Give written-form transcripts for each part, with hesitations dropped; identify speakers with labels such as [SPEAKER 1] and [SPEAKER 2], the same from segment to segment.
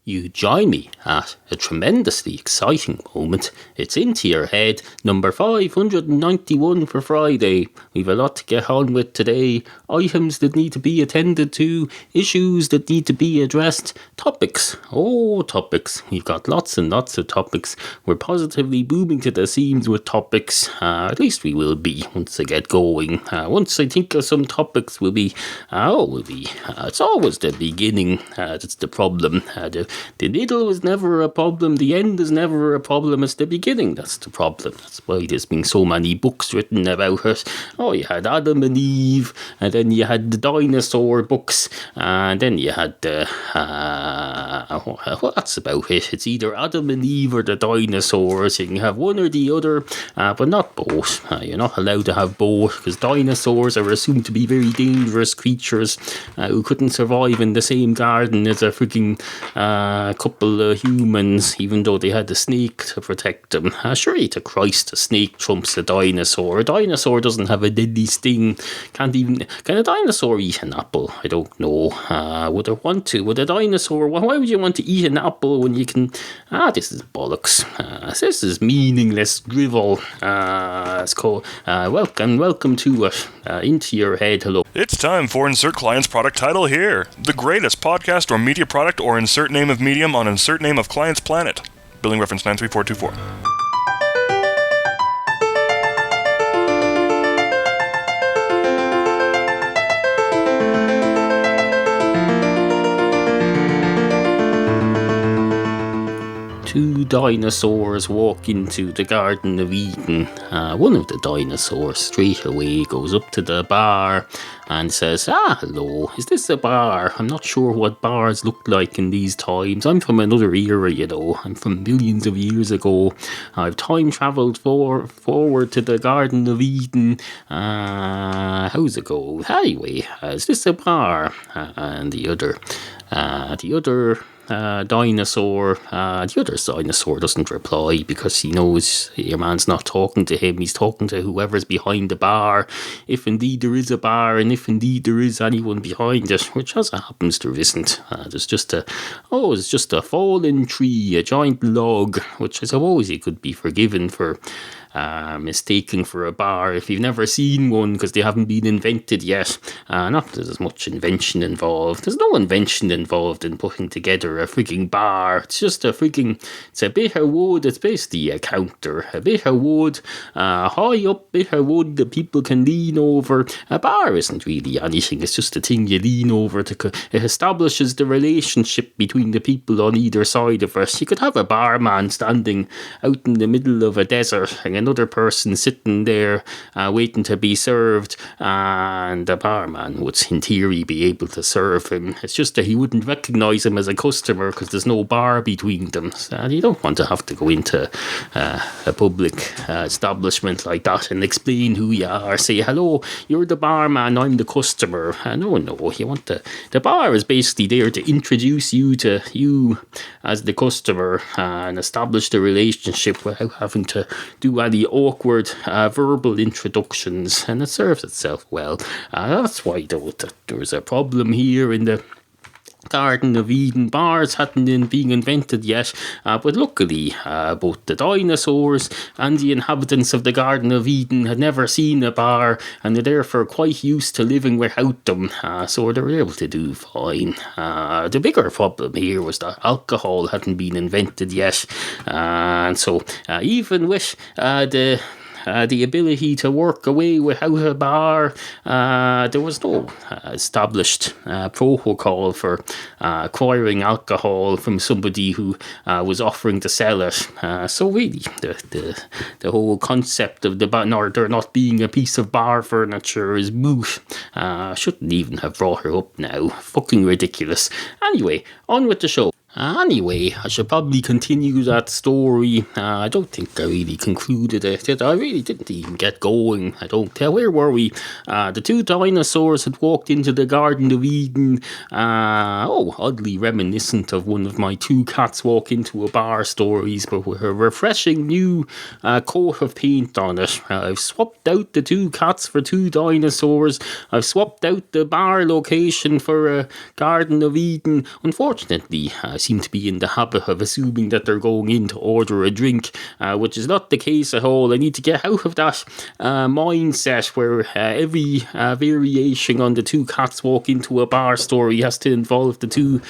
[SPEAKER 1] You join me at a tremendously exciting moment. It's Into Your Head, number 591 for Friday. We've a lot to get on with today. Items that need to be attended to, issues that need to be addressed, topics. Oh, topics. We've got lots and lots of topics. We're positively booming to the seams with topics. At least we will be once I get going. Once I think of some topics, it's always the beginning. That's the problem. The middle was never a problem. The end is never a problem. It's the beginning that's the problem. That's why there's been so many books written about it. Oh, you had Adam and Eve, and then you had the dinosaur books, and then you had the... that's about it. It's either Adam and Eve or the dinosaurs. You can have one or the other, but not both. You're not allowed to have both, because dinosaurs are assumed to be very dangerous creatures who couldn't survive in the same garden as a freaking... couple of humans, even though they had a snake to protect them. Surely to Christ, a snake trumps a dinosaur. A dinosaur doesn't have a deadly sting. Can a dinosaur eat an apple? I don't know. Would I want to? Would a dinosaur... Why would you want to eat an apple when you can... this is bollocks. This is meaningless drivel. It's called... welcome to it. Into Your Head. Hello.
[SPEAKER 2] It's time for Insert Client's Product Title here. The greatest podcast or media product or insert name of medium on insert name of client's planet. Billing reference 93424.
[SPEAKER 1] Two dinosaurs walk into the Garden of Eden. One of the dinosaurs straight away goes up to the bar and says, hello, is this a bar? I'm not sure what bars look like in these times. I'm from another era, I'm from millions of years ago. I've time travelled forward to the Garden of Eden. How's it go? Anyway, is this a bar? And the other dinosaur doesn't reply because he knows your man's not talking to him. He's talking to whoever's behind the bar, if indeed there is a bar and if indeed there is anyone behind it, which as it happens there isn't. It's just a fallen tree, a giant log, which I suppose he could be forgiven for mistaking for a bar if you've never seen one, because they haven't been invented yet. Not that there's much invention involved. There's no invention involved in putting together a freaking bar. It's just it's a bit of wood. It's basically a counter. A bit of wood, high up bit of wood that people can lean over. A bar isn't really anything. It's just a thing you lean over it establishes the relationship between the people on either side of it. You could have a barman standing out in the middle of a desert and another person sitting there waiting to be served, and the barman would in theory be able to serve him. It's just that he wouldn't recognise him as a customer because there's no bar between them. So you don't want to have to go into a public establishment like that and explain who you are. Say, hello, you're the barman, I'm the customer. No, you want the bar is basically there to introduce you to you as the customer and establish the relationship without having to do any awkward verbal introductions, and it serves itself well. That's why there was a problem here in the Garden of Eden. Bars hadn't been invented yet, but luckily both the dinosaurs and the inhabitants of the Garden of Eden had never seen a bar, and they're therefore quite used to living without them, so they were able to do fine. The bigger problem here was that alcohol hadn't been invented yet, and so even with the ability to work away without a bar, there was no established protocol for acquiring alcohol from somebody who was offering to sell it. So really, the whole concept of there not being a piece of bar furniture is moot. Shouldn't even have brought her up now. Fucking ridiculous. Anyway, on with the show. Anyway, I should probably continue that story. I don't think I really concluded it. I really didn't even get going. I don't care. Where were we? The two dinosaurs had walked into the Garden of Eden. Oddly reminiscent of one of my two cats walk into a bar stories, but with a refreshing new coat of paint on it. I've swapped out the two cats for two dinosaurs. I've swapped out the bar location for a Garden of Eden. Unfortunately, seem to be in the habit of assuming that they're going in to order a drink, which is not the case at all. I need to get out of that mindset where every variation on the two cats walk into a bar story has to involve the two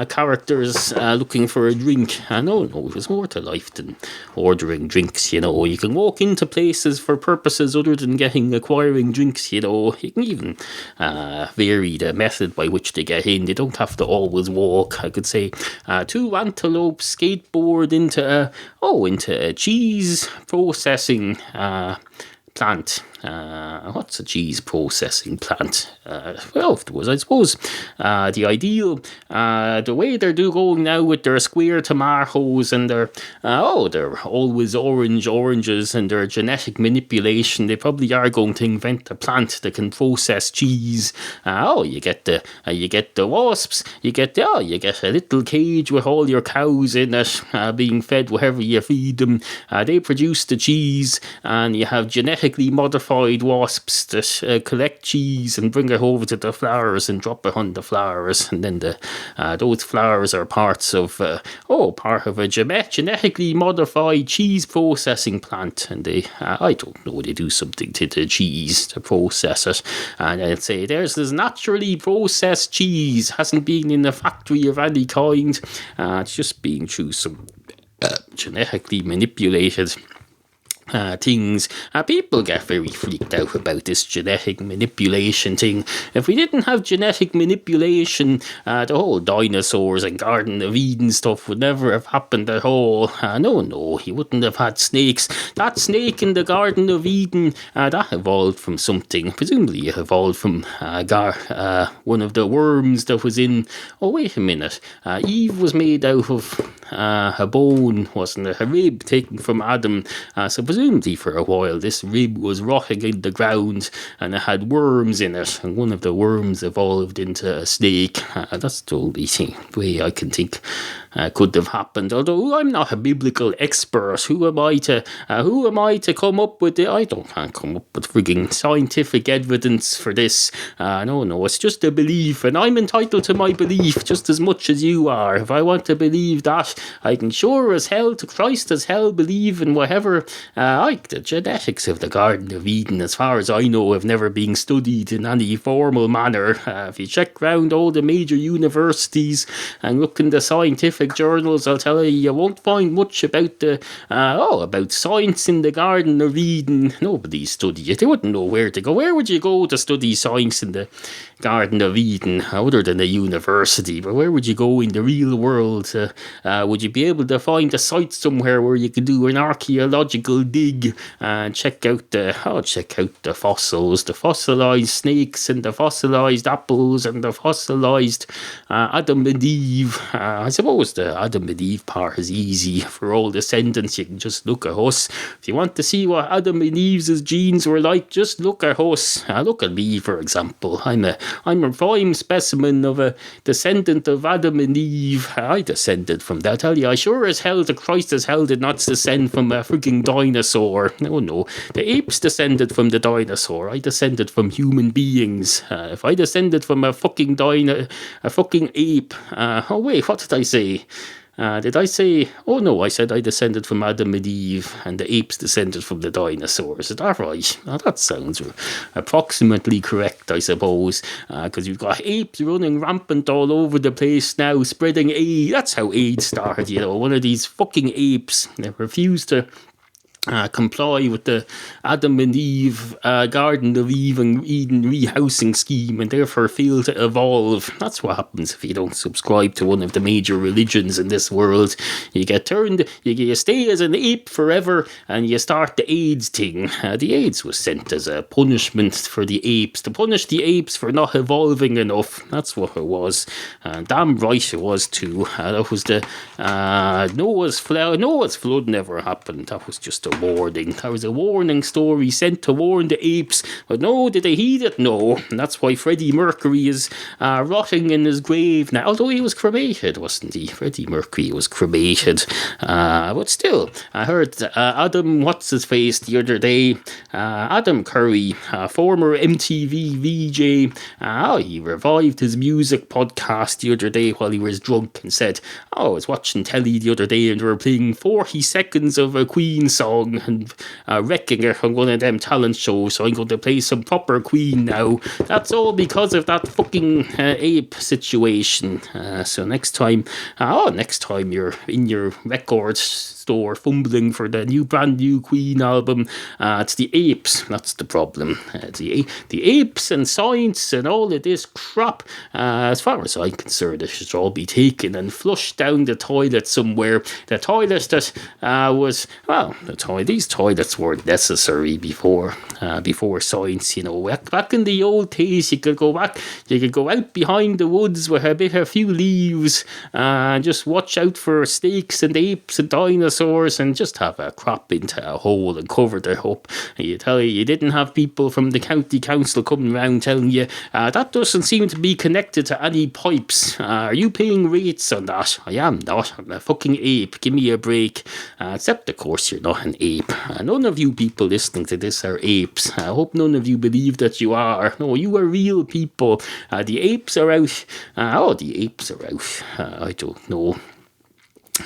[SPEAKER 1] characters looking for a drink. No, there's more to life than ordering drinks, you know. You can walk into places for purposes other than acquiring drinks, you know. You can even vary the method by which they get in. They don't have to always walk. I could say two antelopes skateboard into a cheese processing plant. What's a cheese processing plant? Well, if there was, I suppose, the ideal, the way they're going now with their square tomatoes and their, they're always oranges and their genetic manipulation, they probably are going to invent a plant that can process cheese. You get the wasps, you get a little cage with all your cows in it, being fed whatever you feed them. They produce the cheese, and you have genetically modified wasps that collect cheese and bring it over to the flowers and drop it on the flowers, and then those flowers are part of a genetically modified cheese processing plant, and I don't know, they do something to the cheese to process it, and I'd say there's this naturally processed cheese, hasn't been in a factory of any kind, it's just being through some genetically manipulated things. People get very freaked out about this genetic manipulation thing. If we didn't have genetic manipulation, the whole dinosaurs and Garden of Eden stuff would never have happened at all. No, you wouldn't have had snakes. That snake in the Garden of Eden, that evolved from something. Presumably it evolved from one of the worms that was in... Oh, wait a minute. Eve was made out of a bone, wasn't it? A rib taken from Adam. So presumably for a while this rib was rotting in the ground and it had worms in it, and one of the worms evolved into a snake. That's the only way I can think could have happened. Although I'm not a biblical expert, who am I to come up with it? I can't come up with frigging scientific evidence for this. No, it's just a belief, and I'm entitled to my belief just as much as you are. If I want to believe that, I can sure as hell to Christ as hell believe in whatever. The genetics of the Garden of Eden, as far as I know, have never been studied in any formal manner. If you check round all the major universities and look in the scientific journals, I'll tell you won't find much about about science in the Garden of Eden. Nobody studied it. They wouldn't know where to go. Where would you go to study science in the Garden of Eden, other than a university? But where would you go in the real world? Would you be able to find a site somewhere where you could do an archaeological dig and check out the fossils, the fossilized snakes and the fossilized apples and the fossilized Adam and Eve? I suppose the Adam and Eve part is easy. For all descendants, you can just look at us. If you want to see what Adam and Eve's genes were like, just look at us. Look at me, for example. I'm a prime specimen of a descendant of Adam and Eve. I descended from that. I tell you, I sure as hell to Christ as hell did not descend from a frigging dinosaur. No. The apes descended from the dinosaur. I descended from human beings. If I descended from a fucking ape. What did I say? Did I say... Oh, no, I said I descended from Adam and Eve, and the apes descended from the dinosaurs. Is that right? That sounds approximately correct, I suppose, because you've got apes running rampant all over the place now, spreading AIDS. That's how AIDS started, you know. One of these fucking apes that refused to comply with the Adam and Eve Garden of Eden rehousing scheme, and therefore fail to evolve. That's what happens if you don't subscribe to one of the major religions in this world. You get turned, you stay as an ape forever, and you start the AIDS thing. The AIDS was sent as a punishment for the apes, to punish the apes for not evolving enough. That's what it was. Damn right it was too. That was the Noah's flood never happened. That was just a warning. There was a warning story sent to warn the apes, but no, did they heed it? No. And that's why Freddie Mercury is rotting in his grave now. Although he was cremated, wasn't he? Freddie Mercury was cremated. But still, I heard Adam, what's-his-face, the other day, Adam Curry, former MTV VJ, he revived his music podcast the other day while he was drunk and said, I was watching telly the other day and they were playing 40 seconds of a Queen song and wrecking it on one of them talent shows, so I'm going to play some proper Queen now. That's all because of that fucking ape situation. So next time you're in your record store fumbling for the brand new Queen album, it's the apes. That's the problem. The apes and science and all of this crap, as far as I'm concerned, it should all be taken and flushed down the toilet somewhere. The toilet that these toilets weren't necessary before science. You know, back in the old days, you could go out behind the woods with a few leaves and just watch out for snakes and apes and dinosaurs and just have a crop into a hole and cover it up. And you didn't have people from the county council coming around telling you that doesn't seem to be connected to any pipes. Are you paying rates on that? I am not. I'm a fucking ape. Give me a break. Except, of course, you're not an ape. None of you people listening to this are apes. I hope none of you believe that you are. No, you are real people. The apes are out. The apes are out. I don't know.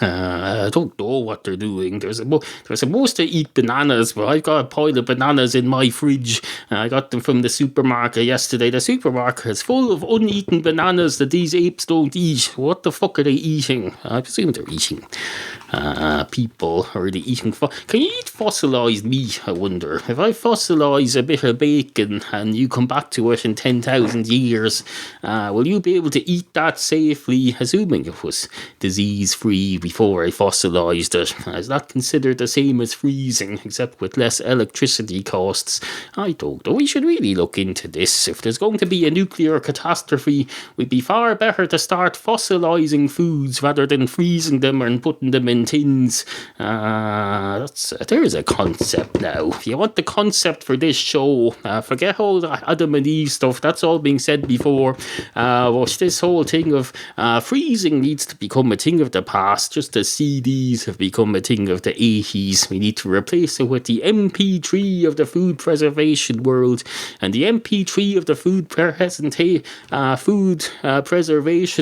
[SPEAKER 1] I don't know what they're doing. They're supposed to eat bananas, but I've got a pile of bananas in my fridge. I got them from the supermarket yesterday. The supermarket is full of uneaten bananas that these apes don't eat. What the fuck are they eating? I presume they're eating people. Or are they eating... Can you eat fossilized meat, I wonder? If I fossilize a bit of bacon and you come back to it in 10,000 years, will you be able to eat that safely, assuming it was disease-free before I fossilized it? Is that considered the same as freezing, except with less electricity costs? I don't know. We should really look into this. If there's going to be a nuclear catastrophe, we'd be far better to start fossilizing foods rather than freezing them and putting them in tins. There's a concept now. If you want the concept for this show, forget all the Adam and Eve stuff. That's all being said before. This whole thing of freezing needs to become a thing of the past, just as CDs have become a thing of the 80s. We need to replace it with the MP3 of the food preservation world. And the MP3 of the food preservation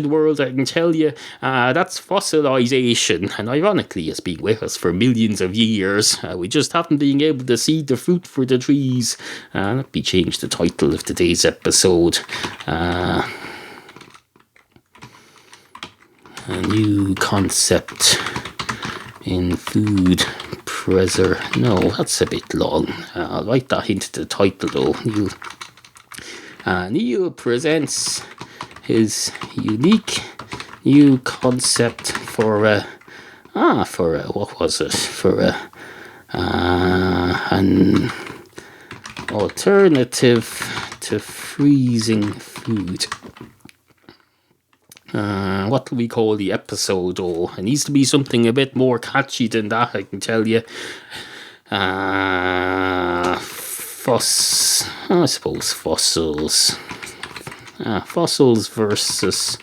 [SPEAKER 1] world, I can tell you, that's fossilization. And ironically, it's been with us for millions of years. We just haven't been able to see the fruit for the trees. Let me change the title of today's episode. A new concept in food No, that's a bit long. I'll write that into the title though. Neal presents his unique new concept for an alternative to freezing food. What do we call the episode? Oh, it needs to be something a bit more catchy than that, I can tell you. I suppose fossils. Fossils versus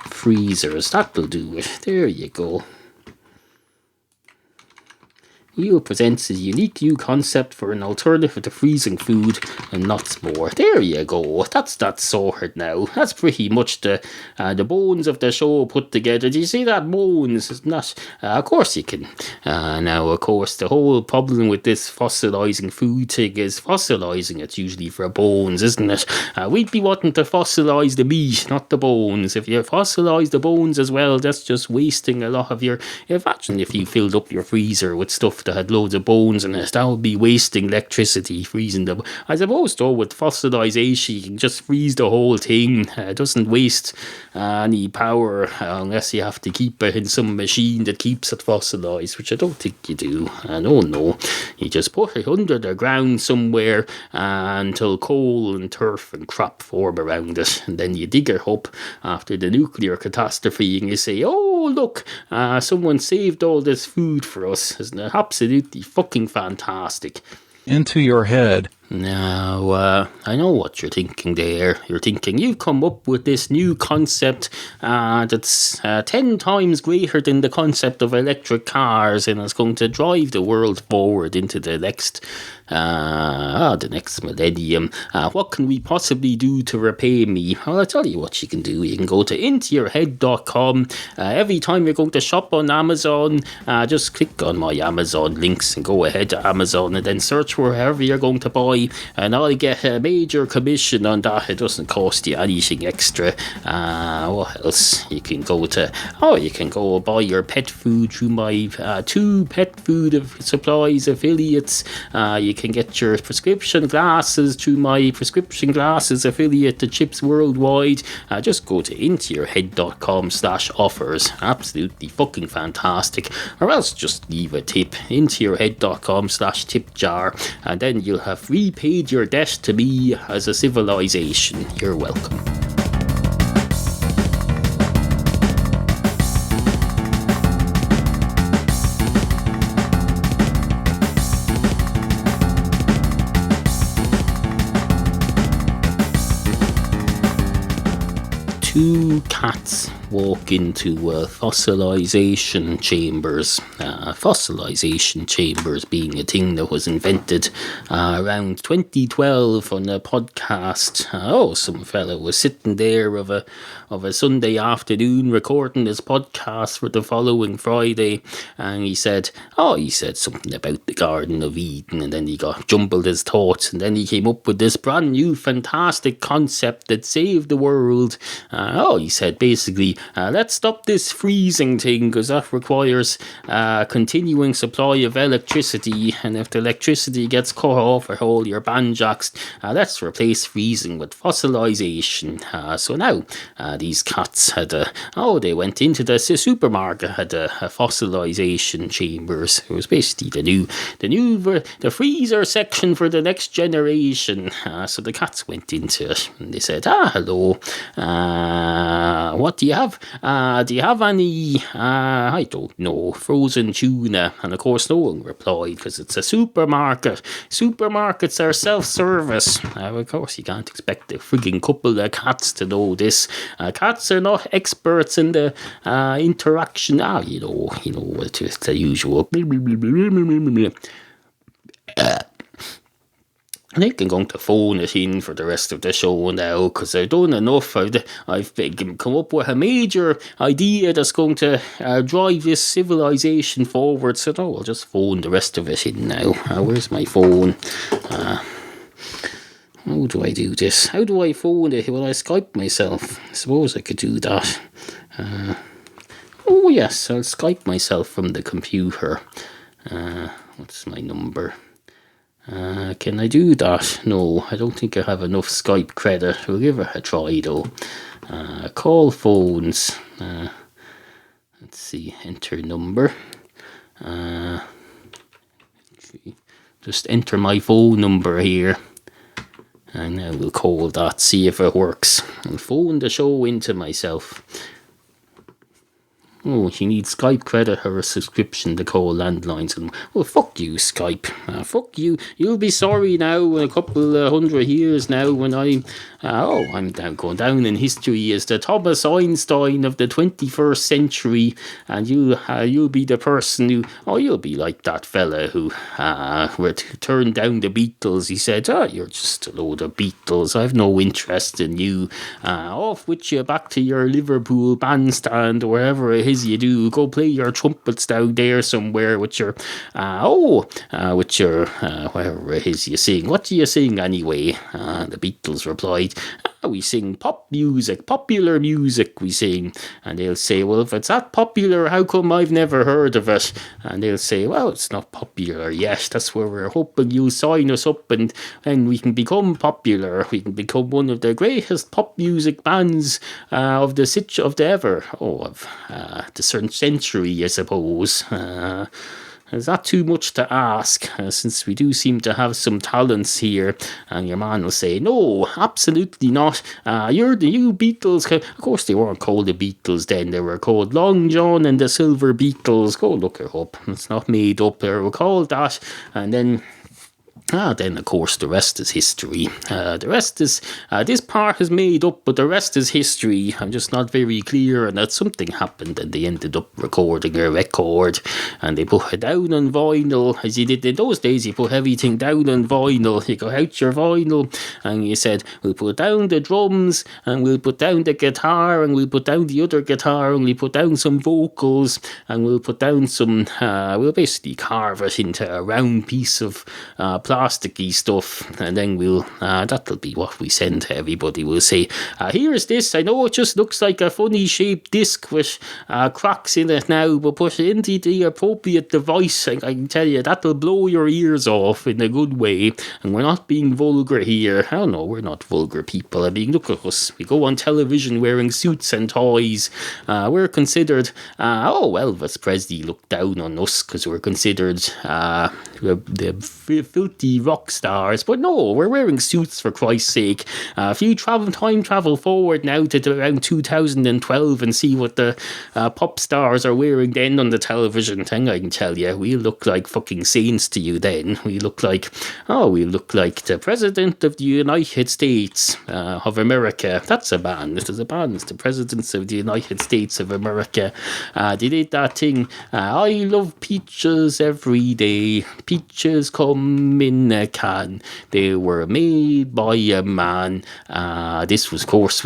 [SPEAKER 1] freezers. That will do it. There you go. Neal presents his unique new concept for an alternative to freezing food and lots more. There you go. That's that sorted now. That's pretty much the bones of the show put together. Do you see that bones? It's not. Of course you can. Now, of course, the whole problem with this fossilizing food thing is fossilizing it's usually for bones, isn't it? We'd be wanting to fossilize the meat, not the bones. If you fossilize the bones as well, that's just wasting a lot of your... Imagine if you filled up your freezer with stuff that had loads of bones in it. That would be wasting electricity, freezing them. I suppose though with fossilization you can just freeze the whole thing. It doesn't waste any power unless you have to keep it in some machine that keeps it fossilized, which I don't think you do. No. You just put it under the ground somewhere until coal and turf and crap form around it, and then you dig it up after the nuclear catastrophe and you say, oh, oh, look, someone saved all this food for us. Isn't it absolutely fucking fantastic?
[SPEAKER 3] Into your head.
[SPEAKER 1] Now, I know what you're thinking there. You're thinking you've come up with this new concept that's 10 times greater than the concept of electric cars, and it's going to drive the world forward into the next millennium. What can we possibly do to repay me? Well, I'll tell you what you can do. You can go to intoyourhead.com. Every time you're going to shop on Amazon, just click on my Amazon links and go ahead to Amazon and then search wherever you're going to buy, and I'll get a major commission on that. It doesn't cost you anything extra. What else? You can go buy your pet food through my 2 pet food supplies affiliates. You can get your prescription glasses through my prescription glasses affiliate, the Chips Worldwide. Just go to intoyourhead.com/offers. Absolutely fucking fantastic. Or else just leave a tip. Intoyourhead.com/tip jar, and then you'll have repaid your debt to me as a civilization. You're welcome. Two cats walk into fossilization chambers. Fossilization chambers being a thing that was invented around 2012 on a podcast. Some fella was sitting there of a Sunday afternoon recording his podcast for the following Friday, and he said something about the Garden of Eden, and then he got jumbled his thoughts, and then he came up with this brand new fantastic concept that saved the world. He said basically, let's stop this freezing thing, because that requires continuing supply of electricity, and if the electricity gets cut off at all your banjacks, let's replace freezing with fossilization. So now these cats they went into the supermarket, had a fossilization chambers. It was basically the freezer section for the next generation. So the cats went into it and they said, hello, what do you have? Do you have any, I don't know, frozen tuna? And of course no one replied, because it's a supermarket. Supermarkets are self-service. Of course you can't expect a frigging couple of cats to know this. Cats are not experts in the interaction. It's the usual. I think I'm going to phone it in for the rest of the show now, because I've done enough. I've come up with a major idea that's going to drive this civilization forward, so I'll just phone the rest of it in now. Where's my phone? How do I do this? How do I phone it? Will I Skype myself? I suppose I could do that. Yes, I'll Skype myself from the computer. What's my number? Can I do that? No, I don't think I have enough Skype credit. We'll give it a try though. Call phones. Let's see, enter number. Just enter my phone number here. And now we'll call that, see if it works. I'll phone the show into myself. You need Skype credit or a subscription to call landlines. And well, fuck you, Skype. Fuck you. You'll be sorry now in a couple of 100 years now when I'm going down in history as the Thomas Einstein of the 21st century, and you'll be the person you'll be like that fella who turned down the Beatles. He said, you're just a load of Beatles. I've no interest in you. Off with you back to your Liverpool bandstand or wherever it is you do. Go play your trumpets down there somewhere with your whatever it is you sing. What do you sing anyway? The Beatles replied, we sing pop music, popular music we sing. And they'll say, well, if it's that popular, how come I've never heard of it? And they'll say, well, it's not popular yet. That's where we're hoping you'll sign us up and we can become popular. We can become one of the greatest pop music bands of the century, I suppose. Is that too much to ask, since we do seem to have some talents here? And your man will say, no, absolutely not. You're the new Beatles. Of course, they weren't called the Beatles then. They were called Long John and the Silver Beatles. Go look it up. It's not made up. They were called that. And then of course, the rest is history. The rest is, this part is made up, but the rest is history. I'm just not very clear, and that something happened, and they ended up recording a record, and they put it down on vinyl, as you did in those days. You put everything down on vinyl. You go out your vinyl, and you said, we'll put down the drums, and we'll put down the guitar, and we'll put down the other guitar, and we'll put down some vocals, and we'll put down some, we'll basically carve it into a round piece of plasticky stuff, and then we'll that'll be what we send to everybody. We'll say, here's this. I know it just looks like a funny shaped disc with cracks in it now, but put it into the appropriate device. I can tell you that'll blow your ears off in a good way. And we're not being vulgar here. I don't know, we're not vulgar people. I mean, look at us. We go on television wearing suits and ties. We're considered Elvis Presley looked down on us because we're considered the filthy rock stars, but no, we're wearing suits for Christ's sake. If you time travel forward now to around 2012 and see what the pop stars are wearing then on the television thing, I can tell you, we look like fucking saints to you then. We look like the President of the United States of America. That's a band. It is a band. It's the Presidents of the United States of America. They did that thing. I love peaches every day. Peaches come in a can. They were made by a man. This was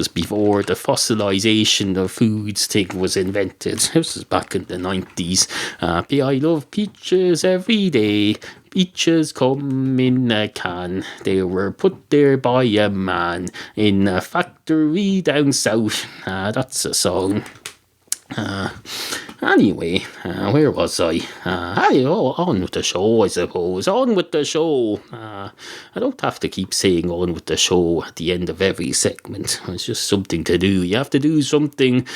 [SPEAKER 1] before the fossilization of foods thing was invented. This was back in the 90s. I love peaches every day. Peaches come in a can. They were put there by a man in a factory down south. That's a song. Anyway, where was I? On with the show, I suppose. On with the show. I don't have to keep saying on with the show at the end of every segment. It's just something to do. You have to do something.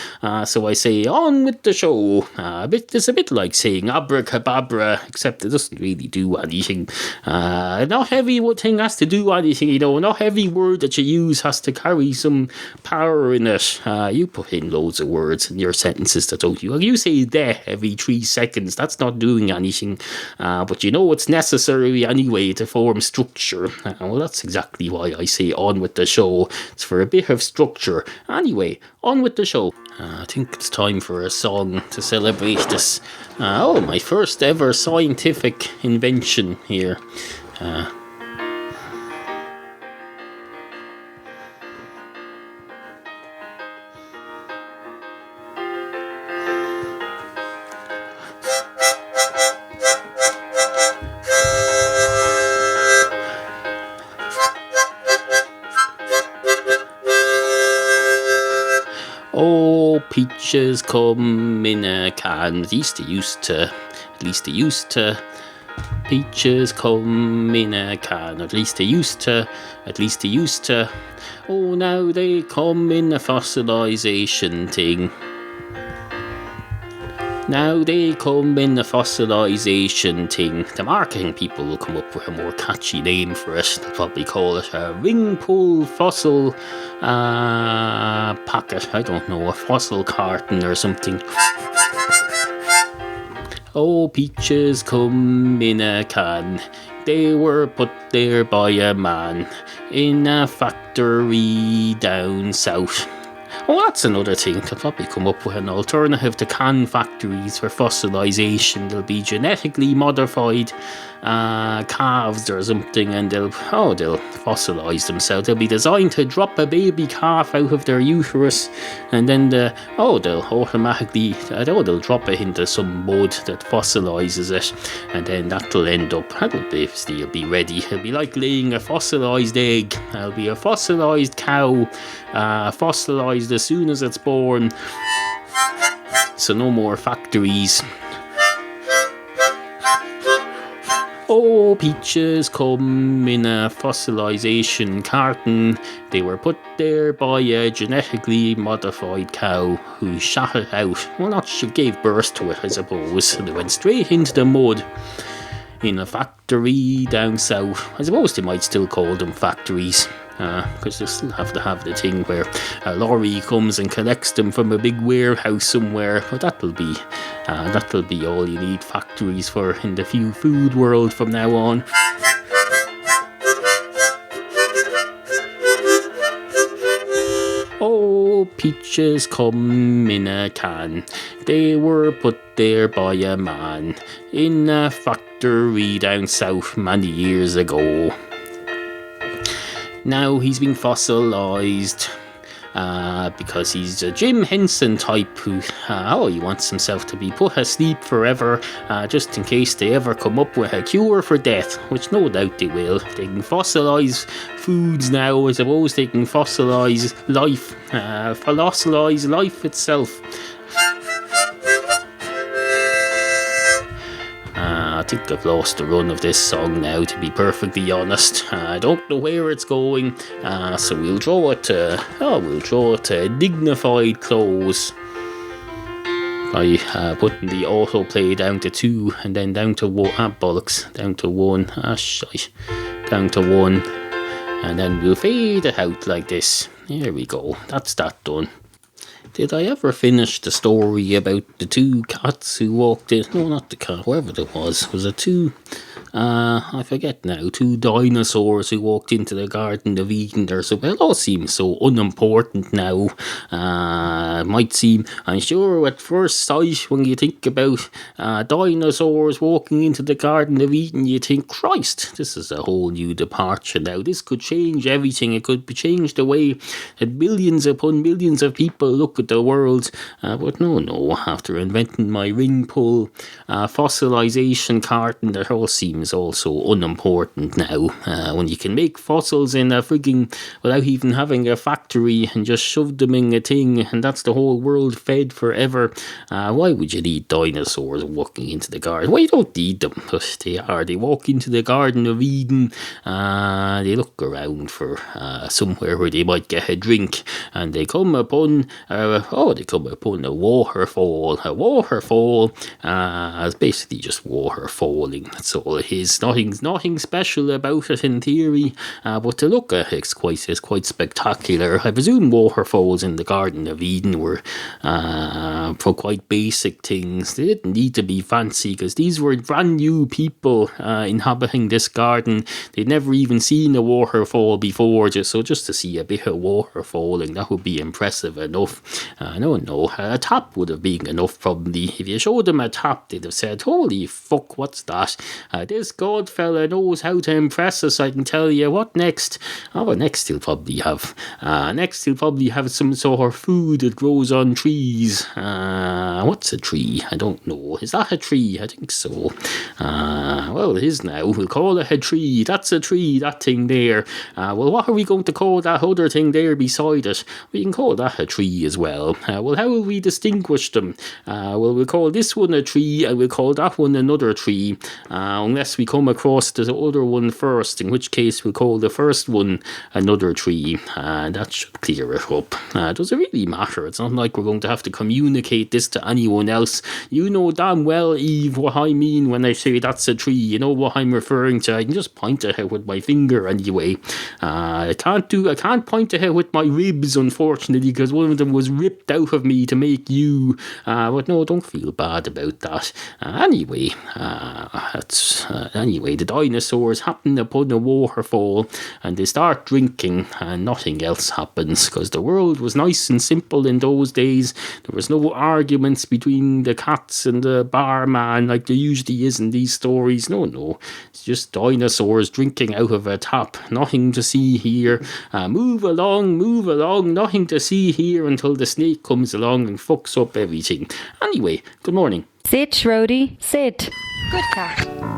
[SPEAKER 1] So I say on with the show. It's a bit like saying abracadabra, except it doesn't really do anything. Not every thing has to do anything, Not every word that you use has to carry some power in it. You put in loads of words in your sentences that don't you. You say there every 3 seconds. That's not doing anything. But it's necessary anyway to form structure. Well, that's exactly why I say on with the show. It's for a bit of structure. Anyway, on with the show. I think it's time for a song to celebrate this. My first ever scientific invention here. Oh, peaches come in a can. At least they used to. Peaches come in a can. At least they used to. Oh, now they come in a fossilization thing. Now they come in the fossilization thing. The marketing people will come up with a more catchy name for it. They'll probably call it a ring pull fossil packet. I don't know, a fossil carton or something. Oh, peaches come in a can. They were put there by a man in a factory down south. Oh, that's another thing. They'll probably come up with an alternative to can factories for fossilization. They'll be genetically modified calves or something, and they'll fossilize themselves. They'll be designed to drop a baby calf out of their uterus, and then they'll drop it into some mud that fossilizes it, and then that'll be ready. It'll be like laying a fossilized egg. It'll be a fossilized cow, fossilized as soon as it's born. So no more factories. Oh, peaches come in a fossilization carton. They were put there by a genetically modified cow who shot it out. Well, not she gave birth to it, I suppose. And they went straight into the mud in a factory down south. I suppose they might still call them factories. Because they still have to have the thing where a lorry comes and collects them from a big warehouse somewhere. But that'll be all you need factories for in the food world from now on. Oh, peaches come in a can. They were put there by a man in a factory down south many years ago. Now he's been fossilised because he's a Jim Henson type who, he wants himself to be put asleep forever just in case they ever come up with a cure for death, which no doubt they will. If they can fossilise foods now, I suppose they can fossilise life itself. I think I've lost the run of this song now, to be perfectly honest. I don't know where it's going, so we'll draw it to a dignified close by putting the autoplay down to 2 and then down to 1. Down to 1. Down to 1, and then we'll fade it out like this. There we go. That's that done. Did I ever finish the story about the 2 cats who walked in? No, not the cat, whoever it was. Was it 2? I forget now. 2 dinosaurs who walked into the Garden of Eden there. So it all seems so unimportant now. Might seem, I'm sure at first sight, when you think about dinosaurs walking into the Garden of Eden, you think, Christ, this is a whole new departure now. This could change everything. It could change the way that millions upon millions of people look at the world. But no, after inventing my ring pull fossilization carton, that all seems also unimportant now. When you can make fossils in a frigging, without even having a factory, and just shove them in a thing, and that's the whole world fed forever. Why would you need dinosaurs walking into the garden? Well, you don't need them, but they walk into the Garden of Eden. They look around for somewhere where they might get a drink, and they come upon a waterfall. A waterfall. It's basically just water falling. That's all it is. Nothing special about it in theory, but to look at it's quite spectacular. I presume waterfalls in the Garden of Eden were for quite basic things. They didn't need to be fancy because these were brand new people inhabiting this garden. They'd never even seen a waterfall before, just to see a bit of water falling, that would be impressive enough. No, a tap would have been enough probably. If you showed them a tap, they'd have said, holy fuck, what's that? This god fella knows how to impress us, I can tell you. What next? Next he'll probably have some sort of food that grows on trees. What's a tree? I don't know. Is that a tree? I think so. Well, it is now. We'll call it a tree. That's a tree, that thing there. Well, what are we going to call that other thing there beside it? We can call that a tree as well. Well, how will we distinguish them? Well, we'll call this one a tree, and we'll call that one another tree, unless we come across the other one first, in which case we'll call the first one another tree. That should clear it up. Does it really matter? It's not like we're going to have to communicate this to anyone else. You know damn well, Eve, what I mean when I say that's a tree. You know what I'm referring to. I can just point at it with my finger anyway. I can't point at it with my ribs, unfortunately, because one of them was ripped out of me to make you. But no, don't feel bad about that. Anyway, the dinosaurs happen upon a waterfall, and they start drinking, and nothing else happens, because the world was nice and simple in those days. There was no arguments between the cats and the barman like there usually is in these stories. No, it's just dinosaurs drinking out of a tap. Nothing to see here. Move along, nothing to see here until the snake comes along and fucks up everything. Anyway, good morning.
[SPEAKER 4] Sit, Rhodey, sit.
[SPEAKER 5] Good cat.